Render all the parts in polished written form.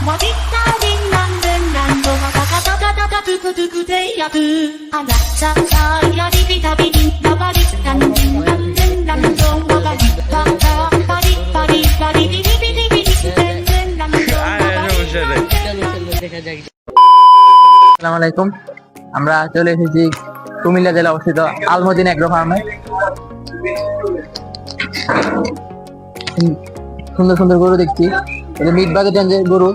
আসসালামু আলাইকুম। আমরা চলে এসেছি কুমিল্লা জেলা অবস্থিত আলমদিনা এগ্রো ফার্মে। সুন্দর সুন্দর গরু দেখছি। মিড বাজেট গরু,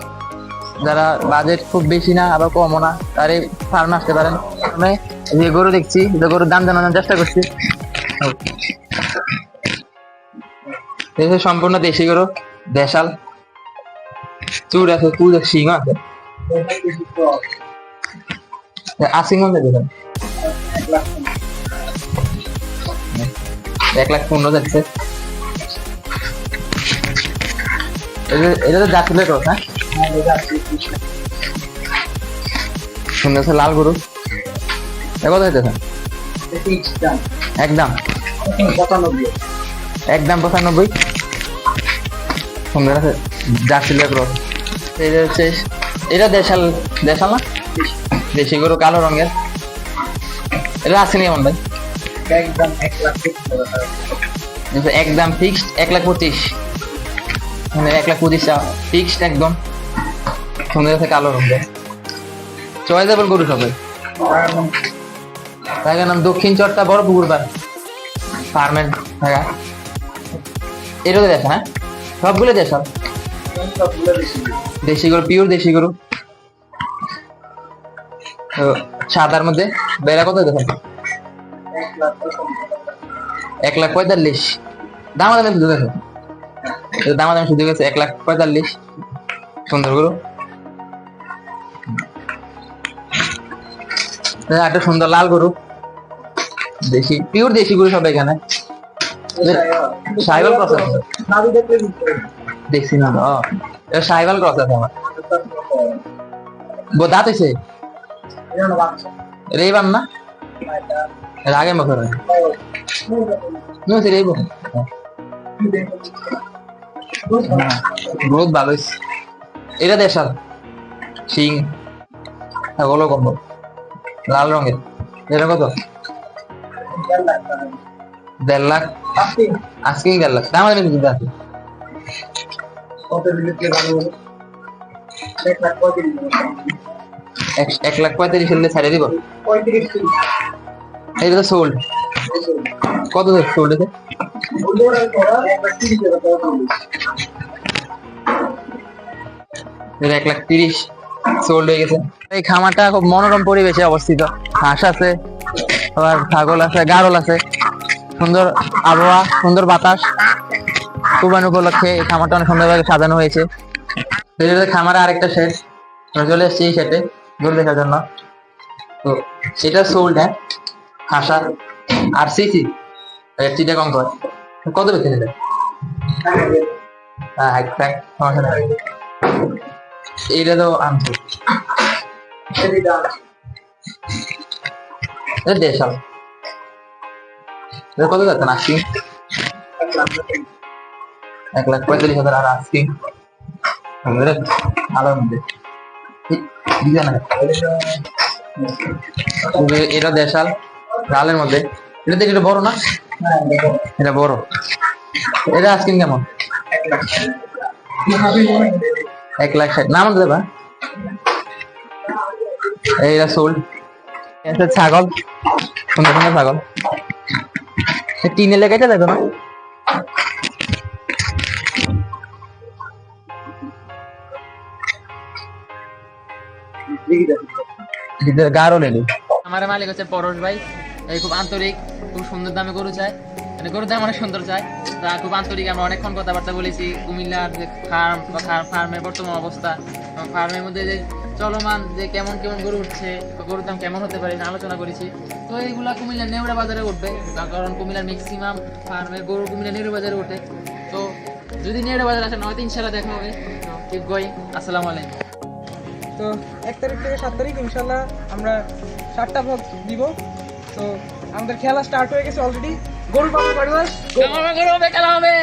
যারা বাজেট খুব বেশি না আবার কমও না, তার এই ফার্মে আসতে পারেন। আমি যে গরু দেখছি, গরুর দাম জানানোর চেষ্টা করছি। সম্পূর্ণ দেশি গরু, দেশাল, চুর আছে, চুর শিং আছে। আসিং মধ্যে দেখেন 1,15,000 যাচ্ছে। এটা তো জাতীয় ক্রস, হ্যাঁ সুন্দর আছে, লাল গরু। কত হইতেছে? একদম 95। সুন্দর আছে, জাতীয় ক্রস। এটা হচ্ছে, এটা দেশাল দেশাল না, দেশি গরু, কালো রঙের। এটা আসেনি এমন ভাই? একদম ফিক্সড 1,25,000, মানে 1,25,000 ফিক্সড একদম। সুন্দর আছে, কালো রঙের, চয়েসেবল গরু সবাই। জায়গার নাম দক্ষিণ চরটা বড় পুকুরপাড় ফার্মের জায়গা। এটাও দেখে, হ্যাঁ সবগুলো দেশাল দেশি গরু, পিওর দেশি গরু। সাদার মধ্যে বেড়া কত দেখেন? 1,45,000। দামাদামি শুধু গেছে, দামাদামি শুধু গেছে 1,45,000। সুন্দর গরু, একটা সুন্দর লাল গরু, দেশি পিওর দেশি গরু সব এখানে। সাইবাল ক্রস আছে দেখছি না, সাইবাল ক্রস আছে আমার। দাঁত হয়েছে রেবান না, আগের বছর গ্রোথ ভালো। এটা দেশাল শিং, হলো কম লাল রঙের। এটা কত? 1.5 লাখ। আজকে 1.5 লাখ দাম আছে। 1,35,000 হলে ছাড়িয়ে দিব। এটা তো সোল্ড। কত সোল্ড আছে? 1,30,000 সোল্ড হয়ে গেছে। এই খামারটা খুব মনোরম পরিবেশে অবস্থিত। হাঁস আছে, আবার ছাগল আছে, গাড়ল আছে। সুন্দর আবহাওয়া, সুন্দর বাতাস। কুরবানি উপলক্ষে এই খামারটা অনেক সুন্দরভাবে সাজানো হয়েছে। খামারে আরেকটা শেড, চলে এসেছি এই শেডে গরু দেখার জন্য। তো এটা সোল্ড, হ্যাঁ হাসা আর সিসি চিটাগং কর। কত বেশি নেবে? এইটা তো আনছি দেশাল। কত যাচ্ছেন? আশি। 1,45,000 আর আশি আলোর মধ্যে। এটা দেশাল লালের মধ্যে। এটা দেখি এটা বড় না? এটা বড়। এটা আজকে কেমন? 1,60,000 নাম দেবা। এইটা সোল্ড। ছাগল, সুন্দর সুন্দর ছাগল। টিনের লেগাইতে দেখো না? গাঢ় লেডি। আমার মালিক হচ্ছে পরশ ভাই, এই খুব আন্তরিক, খুব সুন্দর দামে গরু চায়, মানে গরুর দাম অনেক সুন্দর চায়। তা খুব আন্তরিক। আমরা অনেকক্ষণ কথাবার্তা বলেছি কুমিল্লার যে ফার্ম বা ফার্মের বর্তমান অবস্থা, ফার্মের মধ্যে যে চলমান যে কেমন কেমন গরু উঠছে, গরুর দাম কেমন হতে পারে আলোচনা করেছি। তো এইগুলা কুমিল্লার নেউড়া বাজারে উঠবে, কারণ কুমিল্লার ম্যাক্সিমাম ফার্মের গরু কুমিল্লার নেউড়া বাজারে ওঠে। তো যদি নেউড়া বাজারে আসেন হয়তো ইনশাল্লাহ দেখা হবে। Keep going. আসসালামু আলাইকুম। তো 1 তারিখ থেকে 7 তারিখ ইনশাল্লাহ আমরা 7টা ভোগ দিব। তো আমাদের খেলা স্টার্ট হয়ে গেছে অলরেডি। গোল পাবো, খেলা হবে।